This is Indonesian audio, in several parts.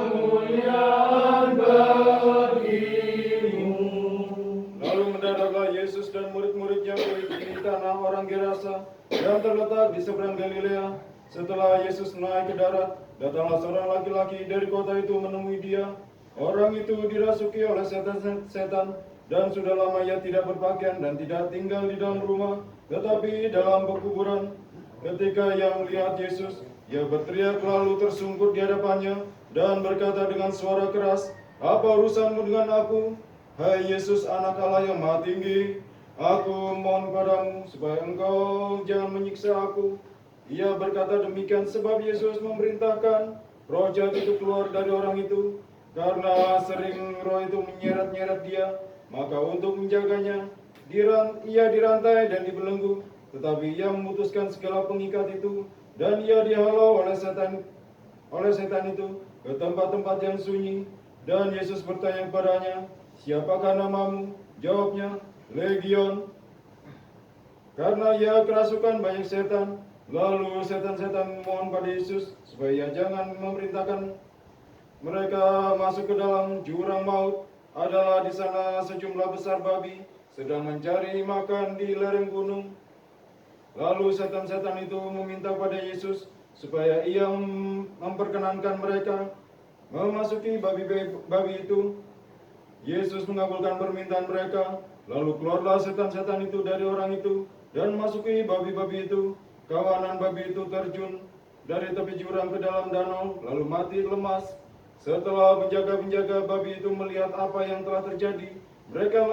kemuliaan bagimu. Lalu mendadaklah Yesus dan murid-muridnya pergi di tanah orang Gerasa yang terletak di seberang Galilea. Setelah Yesus naik ke darat, datanglah seorang laki-laki dari kota itu menemui dia. Orang itu dirasuki oleh setan dan sudah lama ia tidak berpakaian dan tidak tinggal di dalam rumah, tetapi dalam pekuburan. Ketika ia melihat Yesus, ia berteriak lalu tersungkur di hadapannya dan berkata dengan suara keras, "Apa urusanmu dengan aku? Hai Yesus, anak Allah yang maha tinggi, aku mohon padamu supaya engkau jangan menyiksa aku." Ia berkata demikian sebab Yesus memerintahkan roh jahat itu keluar dari orang itu. Karena sering roh itu menyeret-nyeret dia, maka untuk menjaganya, ia dirantai dan dibelenggu. Tetapi ia memutuskan segala pengikat itu, dan ia dihalau oleh setan itu ke tempat-tempat yang sunyi. Dan Yesus bertanya kepadanya, "Siapakah namamu?" Jawabnya, "Legion," karena ia kerasukan banyak setan. Lalu setan-setan memohon pada Yesus supaya ia jangan memerintahkan mereka masuk ke dalam jurang maut. Adalah di sana sejumlah besar babi sedang mencari makan di lereng gunung. Lalu setan-setan itu meminta pada Yesus supaya ia memperkenankan mereka memasuki babi itu. Yesus mengabulkan permintaan mereka. Lalu keluarlah setan-setan itu dari orang itu dan masuki babi-babi itu. Kawanan babi itu terjun dari tepi jurang ke dalam danau, lalu mati lemas. Setelah penjaga-penjaga babi itu melihat apa yang telah terjadi, mereka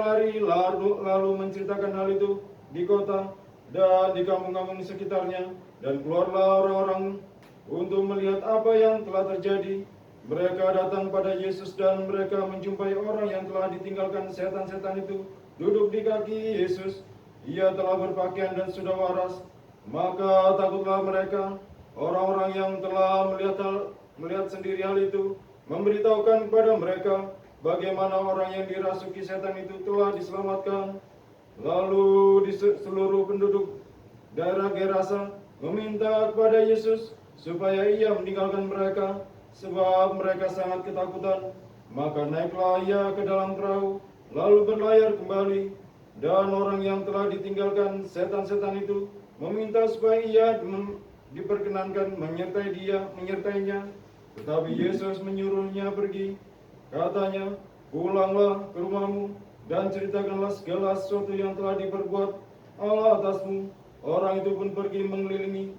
lari lalu menceritakan hal itu di kota dan di kampung-kampung di sekitarnya. Dan keluarlah orang-orang untuk melihat apa yang telah terjadi. Mereka datang pada Yesus dan mereka menjumpai orang yang telah ditinggalkan setan-setan itu duduk di kaki Yesus. Ia telah berpakaian dan sudah waras. Maka takutlah mereka. Orang-orang yang telah melihat sendiri hal itu memberitahukan kepada mereka bagaimana orang yang dirasuki setan itu telah diselamatkan. Lalu di seluruh penduduk daerah Gerasa meminta kepada Yesus supaya ia meninggalkan mereka, sebab mereka sangat ketakutan. Maka naiklah ia ke dalam perahu, lalu berlayar kembali. Dan orang yang telah ditinggalkan setan-setan itu meminta supaya ia diperkenankan menyertainya. Tetapi Yesus menyuruhnya pergi. Katanya, "Pulanglah ke rumahmu dan ceritakanlah segala sesuatu yang telah diperbuat Allah atasmu." Orang itu pun pergi mengelilingi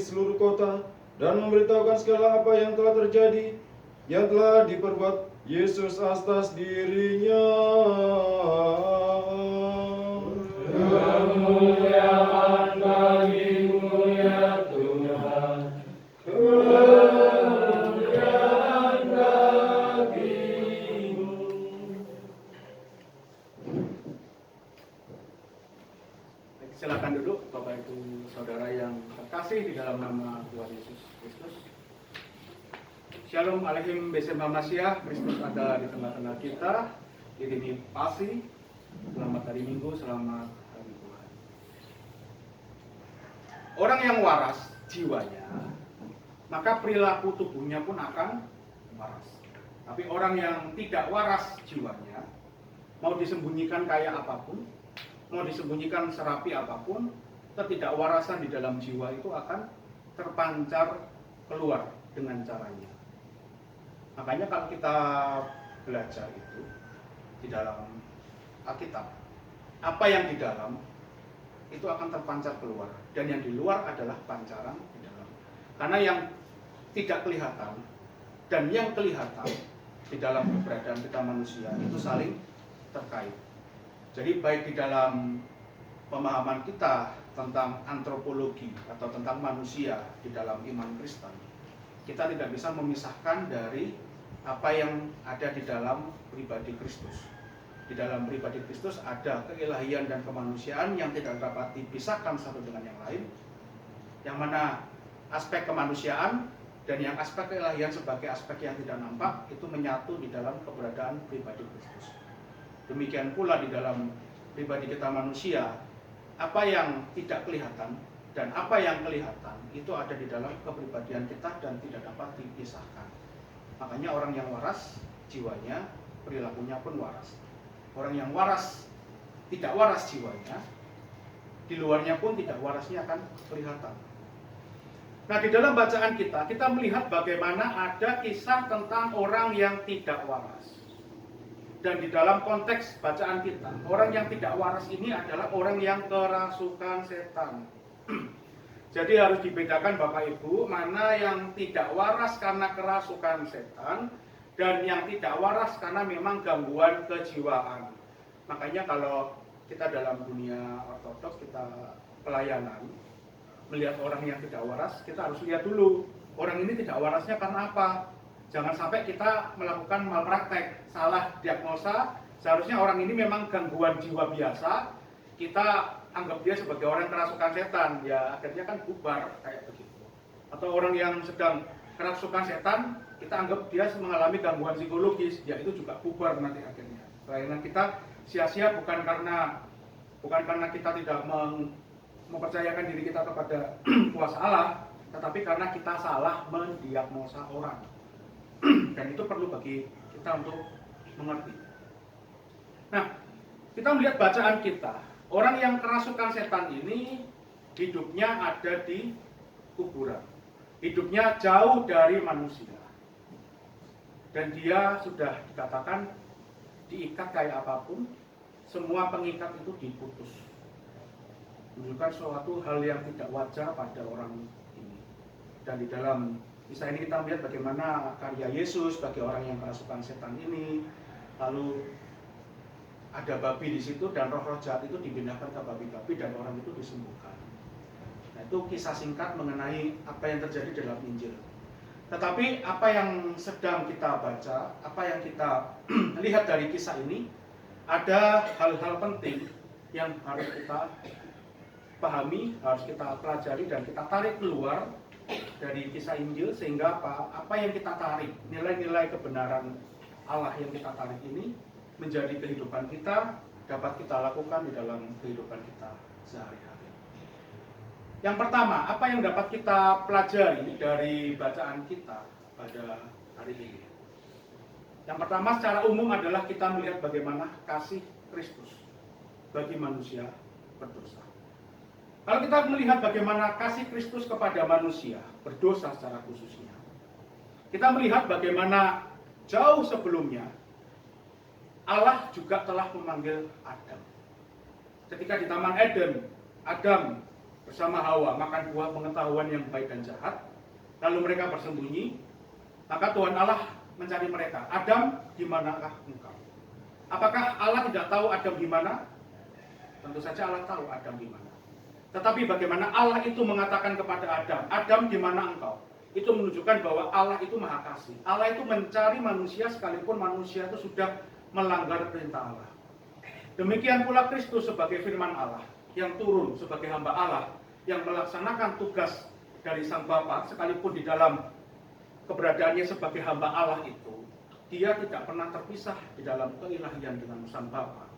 seluruh kota dan memberitahukan segala apa yang telah terjadi, yang telah diperbuat Yesus atas dirinya. Kemuliaan bagimu ya Tuhan, kemuliaan bagimu. Silakan duduk, Bapak Ibu Saudara yang terkasih di dalam nama Tuhan Yesus Kristus. Shalom Aleichem Besem Hamasiah, Kristus ada di tengah-tengah kita. Ini pasti, selamat hari Minggu, selamat hari Tuhan. Orang yang waras jiwanya, maka perilaku tubuhnya pun akan waras. Tapi orang yang tidak waras jiwanya, mau disembunyikan kayak apapun, mau disembunyikan serapi apapun, ketidakwarasan di dalam jiwa itu akan terpancar keluar dengan caranya. Makanya kalau kita belajar itu di dalam Alkitab, apa yang di dalam itu akan terpancar keluar, dan yang di luar adalah pancaran di dalam. Karena yang tidak kelihatan dan yang kelihatan di dalam keberadaan kita manusia itu saling terkait. Jadi baik di dalam pemahaman kita tentang antropologi atau tentang manusia di dalam iman Kristen, kita tidak bisa memisahkan dari apa yang ada di dalam pribadi Kristus. Di dalam pribadi Kristus ada keilahian dan kemanusiaan yang tidak dapat dipisahkan satu dengan yang lain, yang mana aspek kemanusiaan dan yang aspek keilahian sebagai aspek yang tidak nampak itu menyatu di dalam keberadaan pribadi Kristus. Demikian pula di dalam pribadi kita manusia, apa yang tidak kelihatan dan apa yang kelihatan itu ada di dalam kepribadian kita dan tidak dapat dipisahkan. Makanya orang yang waras jiwanya, perilakunya pun waras. Orang yang waras, tidak waras jiwanya, di luarnya pun tidak warasnya akan kelihatan. Nah, di dalam bacaan kita melihat bagaimana ada kisah tentang orang yang tidak waras. Dan di dalam konteks bacaan kita, orang yang tidak waras ini adalah orang yang kerasukan setan. Jadi harus dibedakan Bapak Ibu, mana yang tidak waras karena kerasukan setan, dan yang tidak waras karena memang gangguan kejiwaan. Makanya kalau kita dalam dunia ortodoks, kita pelayanan, melihat orang yang tidak waras, kita harus lihat dulu, orang ini tidak warasnya karena apa. Jangan sampai kita melakukan malpraktek, salah diagnosa, seharusnya orang ini memang gangguan jiwa biasa, kita anggap dia sebagai orang kerasukan setan, ya akhirnya kan bubar kayak begitu. Atau orang yang sedang kerasukan setan, kita anggap dia mengalami gangguan psikologis, ya itu juga bubar nanti akhirnya. Pelayanan kita sia-sia bukan karena kita tidak mempercayakan diri kita kepada kuasa Allah, tetapi karena kita salah mendiagnosa orang. Dan itu perlu bagi kita untuk mengerti. Nah, kita melihat bacaan kita. Orang yang kerasukan setan ini hidupnya ada di kuburan. Hidupnya jauh dari manusia. Dan dia sudah dikatakan diikat kayak apapun, semua pengikat itu diputus. Menunjukkan suatu hal yang tidak wajar pada orang ini. Dan di dalam kisah ini kita melihat bagaimana karya Yesus bagi orang yang kerasukan setan ini. Lalu ada babi di situ dan roh-roh jahat itu dipindahkan ke babi-babi dan orang itu disembuhkan. Nah, itu kisah singkat mengenai apa yang terjadi dalam Injil. Tetapi apa yang sedang kita baca, apa yang kita lihat dari kisah ini, ada hal-hal penting yang harus kita pahami, harus kita pelajari dan kita tarik keluar dari kisah Injil, sehingga apa yang kita tarik, nilai-nilai kebenaran Allah yang kita tarik ini menjadi kehidupan kita, dapat kita lakukan di dalam kehidupan kita sehari-hari. Yang pertama, apa yang dapat kita pelajari dari bacaan kita pada hari ini? Yang pertama secara umum adalah kita melihat bagaimana kasih Kristus bagi manusia berdosa. Kalau kita melihat bagaimana kasih Kristus kepada manusia berdosa secara khususnya, kita melihat bagaimana jauh sebelumnya Allah juga telah memanggil Adam. Ketika di Taman Eden, Adam bersama Hawa makan buah pengetahuan yang baik dan jahat, lalu mereka bersembunyi, maka Tuhan Allah mencari mereka. Adam, di manakah engkau? Apakah Allah tidak tahu Adam di mana? Tentu saja Allah tahu Adam di mana. Tetapi bagaimana Allah itu mengatakan kepada Adam, Adam, di mana engkau? Itu menunjukkan bahwa Allah itu maha kasih. Allah itu mencari manusia sekalipun manusia itu sudah melanggar perintah Allah. Demikian pula Kristus sebagai firman Allah yang turun sebagai hamba Allah yang melaksanakan tugas dari Sang Bapa, sekalipun di dalam keberadaannya sebagai hamba Allah itu, dia tidak pernah terpisah di dalam keilahian dengan Sang Bapa.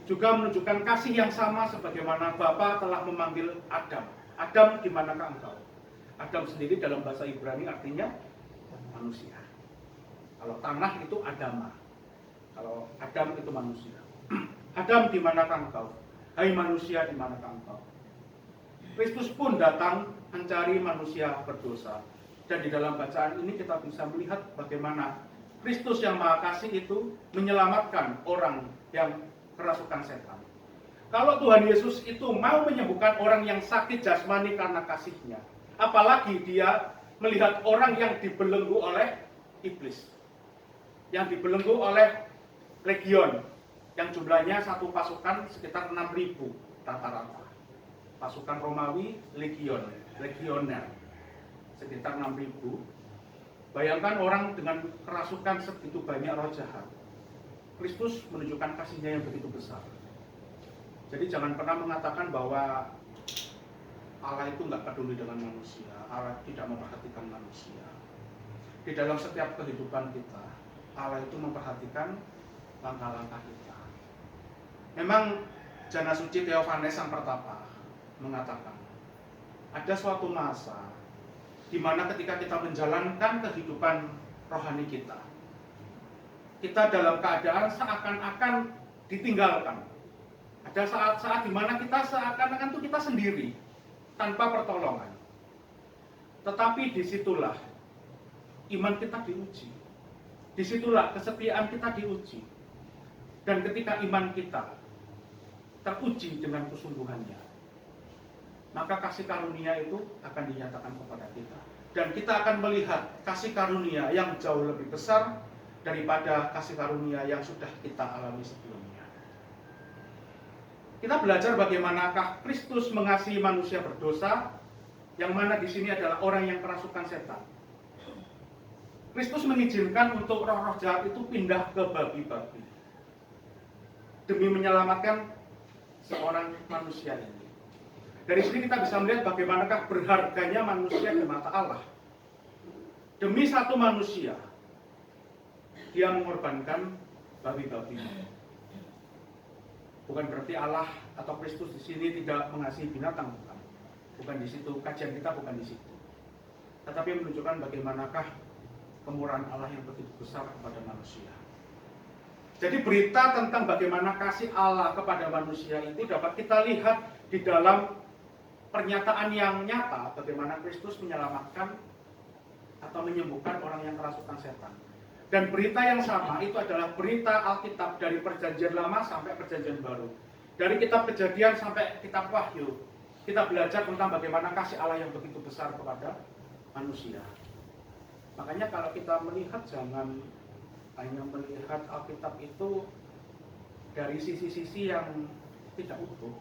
Juga menunjukkan kasih yang sama sebagaimana Bapa telah memanggil Adam. Adam, di manakah engkau? Adam sendiri dalam bahasa Ibrani artinya manusia. Kalau tanah itu Adama. Kalau Adam itu manusia. Adam, di manakah engkau? Hai manusia, di manakah engkau? Kristus pun datang mencari manusia berdosa. Dan di dalam bacaan ini kita bisa melihat bagaimana Kristus yang Maha Kasih itu menyelamatkan orang yang kerasukan setan. Kalau Tuhan Yesus itu mau menyembuhkan orang yang sakit jasmani karena kasihnya, apalagi dia melihat orang yang dibelenggu oleh iblis, yang dibelenggu oleh legion, yang jumlahnya satu pasukan sekitar 6.000 rata-rata. Pasukan Romawi legioner sekitar 6.000. Bayangkan orang dengan kerasukan segitu banyak roh jahat. Kristus menunjukkan kasihnya yang begitu besar. Jadi jangan pernah mengatakan bahwa Allah itu nggak peduli dengan manusia, Allah tidak memperhatikan manusia. Di dalam setiap kehidupan kita, Allah itu memperhatikan langkah-langkah kita. Memang Jana Suci Theophanes Sang Pertapa mengatakan ada suatu masa di mana ketika kita menjalankan kehidupan rohani kita dalam keadaan seakan-akan ditinggalkan. Ada saat-saat di mana kita seakan-akan kita sendiri, tanpa pertolongan. Tetapi disitulah iman kita diuji. Disitulah kesetiaan kita diuji. Dan ketika iman kita teruji dengan kesungguhannya, maka kasih karunia itu akan dinyatakan kepada kita. Dan kita akan melihat kasih karunia yang jauh lebih besar daripada kasih karunia yang sudah kita alami sebelumnya. Kita belajar bagaimanakah Kristus mengasihi manusia berdosa, yang mana di sini adalah orang yang kerasukan setan. Kristus mengizinkan untuk roh-roh jahat itu pindah ke babi-babi demi menyelamatkan seorang manusia ini. Dari sini kita bisa melihat bagaimanakah berharganya manusia di mata Allah. Demi satu manusia, dia mengorbankan babi-babi. Bukan berarti Allah atau Kristus di sini tidak mengasihi binatang, bukan. Bukan di situ, kajian kita bukan di situ. Tetapi menunjukkan bagaimanakah kemurahan Allah yang begitu besar kepada manusia. Jadi berita tentang bagaimana kasih Allah kepada manusia itu dapat kita lihat di dalam pernyataan yang nyata bagaimana Kristus menyelamatkan atau menyembuhkan orang yang kerasukan setan. Dan berita yang sama itu adalah berita Alkitab dari Perjanjian Lama sampai Perjanjian Baru. Dari kitab Kejadian sampai kitab Wahyu, kita belajar tentang bagaimana kasih Allah yang begitu besar kepada manusia. Makanya kalau kita melihat, jangan hanya melihat Alkitab itu dari sisi-sisi yang tidak utuh.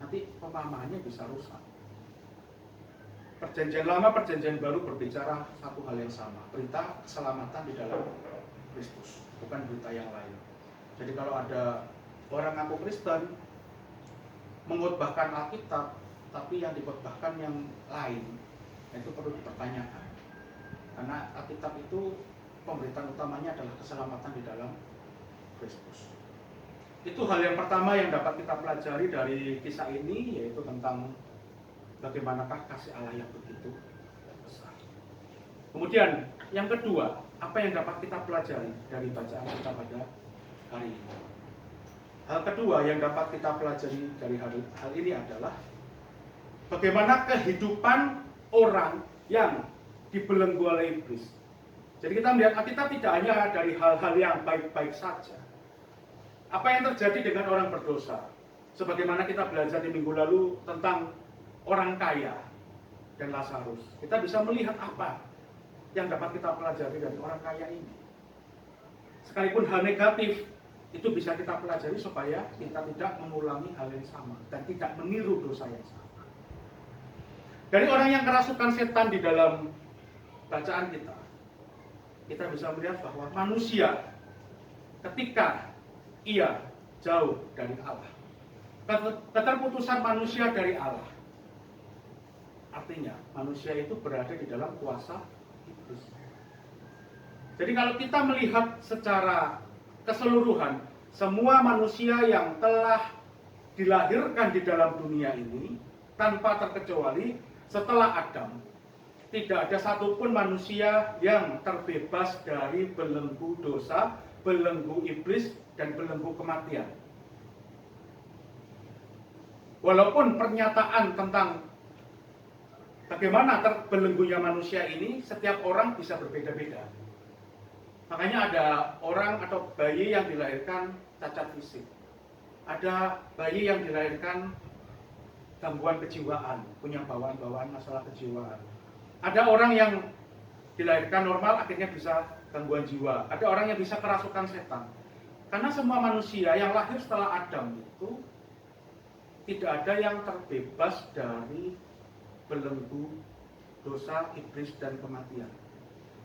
Nanti pemahamannya bisa rusak. Perjanjian Lama, Perjanjian Baru berbicara satu hal yang sama, berita keselamatan di dalam Kristus, bukan berita yang lain. Jadi kalau ada orang ngaku Kristen mengkhotbahkan Alkitab, tapi yang dikhotbahkan yang lain, itu perlu dipertanyakan. Karena Alkitab itu pemberitaan utamanya adalah keselamatan di dalam Kristus. Itu hal yang pertama yang dapat kita pelajari dari kisah ini, yaitu tentang bagaimanakah kasih Allah yang begitu besar. Kemudian yang kedua, apa yang dapat kita pelajari dari bacaan kita pada hari ini? Hal kedua yang dapat kita pelajari dari hal ini adalah bagaimana kehidupan orang yang dibelenggu oleh iblis. Jadi kita melihat Alkitab tidak hanya dari hal-hal yang baik-baik saja. Apa yang terjadi dengan orang berdosa? Sebagaimana kita belajar di minggu lalu tentang orang kaya dan Lazarus. Kita bisa melihat apa yang dapat kita pelajari dari orang kaya ini. Sekalipun hal negatif, itu bisa kita pelajari supaya kita tidak mengulangi hal yang sama dan tidak meniru dosa yang sama. Dari orang yang kerasukan setan di dalam bacaan kita bisa melihat bahwa manusia ketika ia jauh dari Allah, keterputusan manusia dari Allah, artinya manusia itu berada di dalam kuasa iblis. Jadi kalau kita melihat secara keseluruhan, semua manusia yang telah dilahirkan di dalam dunia ini tanpa terkecuali setelah Adam, tidak ada satupun manusia yang terbebas dari belenggu dosa, belenggu iblis, dan belenggu kematian. Walaupun pernyataan tentang bagaimana terbelenggunya manusia ini, setiap orang bisa berbeda-beda. Makanya ada orang atau bayi yang dilahirkan cacat fisik. Ada bayi yang dilahirkan gangguan kejiwaan, punya bawaan-bawaan masalah kejiwaan. Ada orang yang dilahirkan normal akhirnya bisa gangguan jiwa. Ada orang yang bisa kerasukan setan. Karena semua manusia yang lahir setelah Adam itu tidak ada yang terbebas dari belenggu dosa, iblis, dan kematian.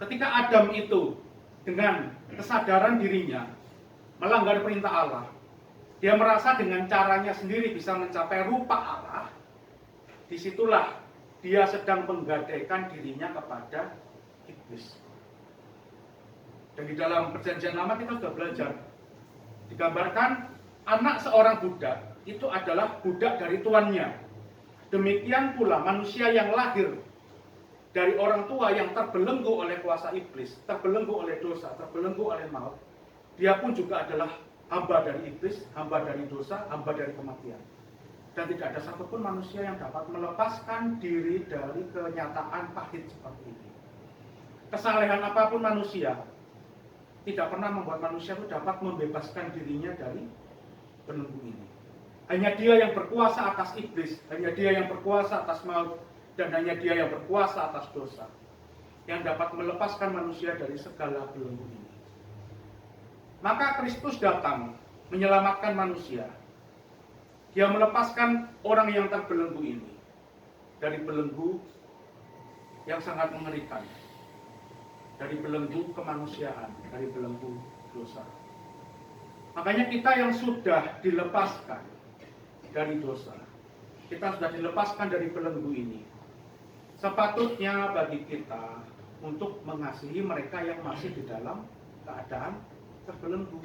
Ketika Adam itu dengan kesadaran dirinya melanggar perintah Allah, dia merasa dengan caranya sendiri bisa mencapai rupa Allah, disitulah dia sedang menggadaikan dirinya kepada iblis. Dan di dalam Perjanjian Lama kita sudah belajar, digambarkan anak seorang budak itu adalah budak dari tuannya. Demikian pula manusia yang lahir dari orang tua yang terbelenggu oleh kuasa iblis, terbelenggu oleh dosa, terbelenggu oleh maut, dia pun juga adalah hamba dari iblis, hamba dari dosa, hamba dari kematian. Dan tidak ada satupun manusia yang dapat melepaskan diri dari kenyataan pahit seperti ini. Kesalehan apapun manusia tidak pernah membuat manusia itu dapat membebaskan dirinya dari belenggu ini. Hanya dia yang berkuasa atas iblis, hanya dia yang berkuasa atas maut, dan hanya dia yang berkuasa atas dosa yang dapat melepaskan manusia dari segala belenggu ini. Maka Kristus datang menyelamatkan manusia. Dia melepaskan orang yang terbelenggu ini dari belenggu yang sangat mengerikan, dari belenggu kemanusiaan, dari belenggu dosa. Makanya kita yang sudah dilepaskan dari dosa, kita sudah dilepaskan dari belenggu ini, sepatutnya bagi kita untuk mengasihi mereka yang masih di dalam keadaan terbelenggu.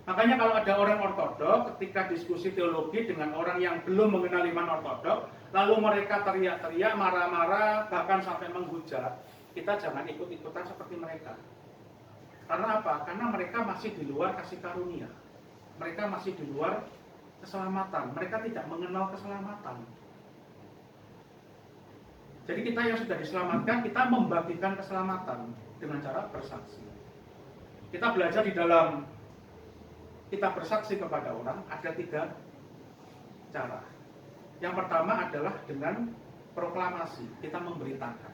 Makanya kalau ada orang ortodok ketika diskusi teologi dengan orang yang belum mengenal iman ortodok, lalu mereka teriak-teriak, marah-marah, bahkan sampai menghujat, kita jangan ikut-ikutan seperti mereka. Karena apa? Karena mereka masih di luar kasih karunia. Mereka masih di luar keselamatan. Mereka tidak mengenal keselamatan. Jadi kita yang sudah diselamatkan, kita membagikan keselamatan dengan cara bersaksi. Kita belajar di dalam kita bersaksi kepada orang ada 3 cara. Yang pertama adalah dengan proklamasi, kita memberitakan.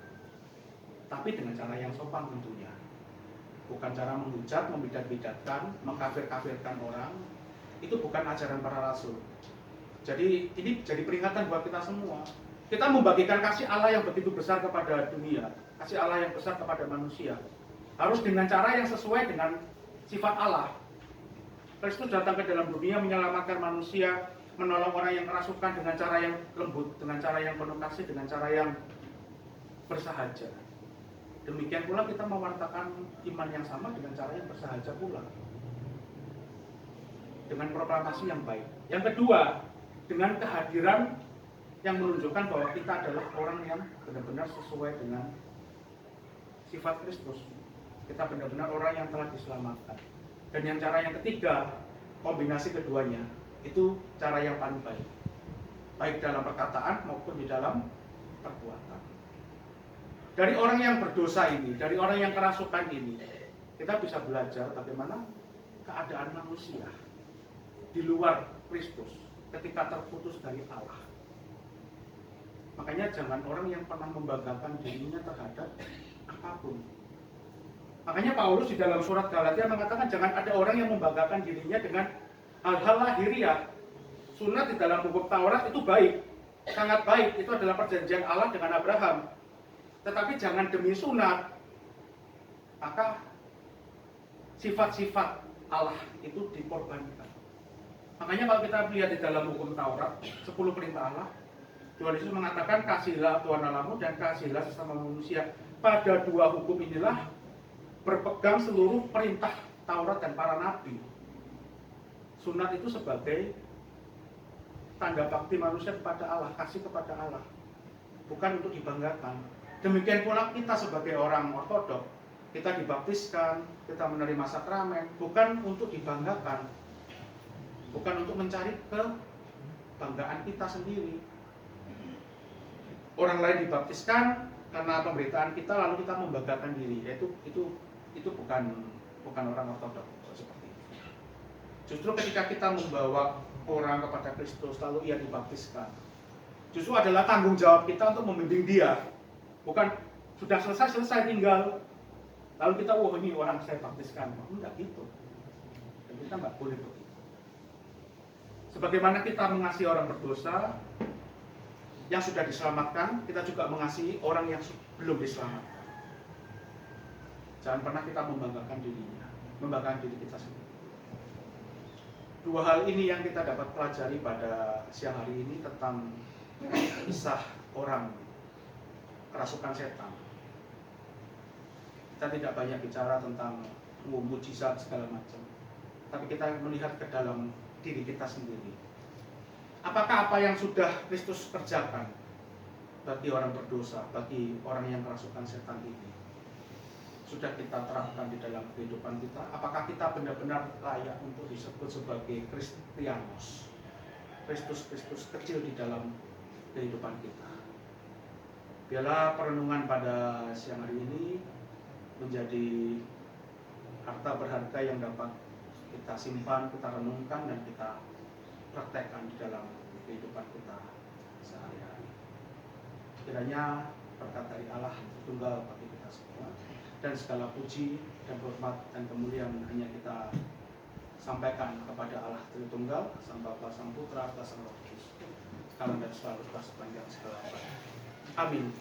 Tapi dengan cara yang sopan tentunya. Bukan cara menghujat, membidat-bidatkan, mengkafir-kafirkan orang. Itu bukan ajaran para rasul. Jadi ini jadi peringatan buat kita semua. Kita membagikan kasih Allah yang begitu besar kepada dunia, kasih Allah yang besar kepada manusia. Harus dengan cara yang sesuai dengan sifat Allah. Kristus datang ke dalam dunia menyelamatkan manusia, menolong orang yang kerasukan dengan cara yang lembut, dengan cara yang penuh kasih, dengan cara yang bersahaja. Demikian pula kita mewartakan iman yang sama dengan cara yang bersahaja pula. Dengan proklamasi yang baik. Yang kedua, dengan kehadiran yang menunjukkan bahwa kita adalah orang yang benar-benar sesuai dengan sifat Kristus. Kita benar-benar orang yang telah diselamatkan. Dan yang cara yang ketiga, kombinasi keduanya, itu cara yang paling baik. Baik dalam perkataan maupun di dalam perbuatan. Dari orang yang berdosa ini, dari orang yang kerasukan ini, kita bisa belajar bagaimana keadaan manusia di luar Kristus ketika terputus dari Allah. Makanya jangan orang yang pernah membanggakan dirinya terhadap apapun. Makanya Paulus di dalam surat Galatia mengatakan jangan ada orang yang membanggakan dirinya dengan hal-hal lahiriah. Sunat di dalam hukum Taurat itu baik, sangat baik. Itu adalah perjanjian Allah dengan Abraham. Tetapi jangan demi sunat, maka sifat-sifat Allah itu dikorbankan. Makanya kalau kita lihat di dalam hukum Taurat, 10 perintah Allah, Tuhan Yesus mengatakan kasihilah Tuhan Allahmu dan kasihilah sesama manusia. Pada 2 hukum inilah berpegang seluruh perintah Taurat dan para nabi. Sunat itu sebagai tanda bakti manusia kepada Allah, kasih kepada Allah, bukan untuk dibanggakan. Demikian pula kita sebagai orang ortodok, kita dibaptiskan, kita menerima sakramen, bukan untuk dibanggakan, bukan untuk mencari kebanggaan kita sendiri. Orang lain dibaptiskan karena pemberitaan kita, lalu kita membanggakan diri. Itu bukan orang ortodok seperti itu. Justru ketika kita membawa orang kepada Kristus lalu ia dibaptiskan, justru adalah tanggung jawab kita untuk membimbing dia. Bukan sudah selesai tinggal lalu kita ini orang saya baptiskan. Enggak gitu. Dan kita enggak boleh begitu. Sebagaimana kita mengasihi orang berdosa yang sudah diselamatkan, kita juga mengasihi orang yang belum diselamatkan. Jangan pernah kita membanggakan dirinya, membanggakan diri kita sendiri. 2 hal ini yang kita dapat pelajari pada siang hari ini tentang kisah orang kerasukan setan. Kita tidak banyak bicara tentang mujizat segala macam, tapi kita melihat ke dalam diri kita sendiri. Apakah apa yang sudah Kristus kerjakan bagi orang berdosa, bagi orang yang kerasukan setan ini sudah kita terapkan di dalam kehidupan kita? Apakah kita benar-benar layak untuk disebut sebagai Kristianos, Kristus kecil di dalam kehidupan kita? Biarlah perenungan pada siang hari ini menjadi harta berharga yang dapat kita simpan, kita renungkan, dan kita praktekkan di dalam kehidupan kita sehari-hari. Kiranya berkat dari Allah Tunggal bagi kita semua, dan segala puji dan hormat dan kemuliaan hanya kita sampaikan kepada Allah Tritunggal, Sang Bapa, Sang Putra, dan Sang Roh Kudus, sekarang dan selalu sepanjang segala abad. Amin.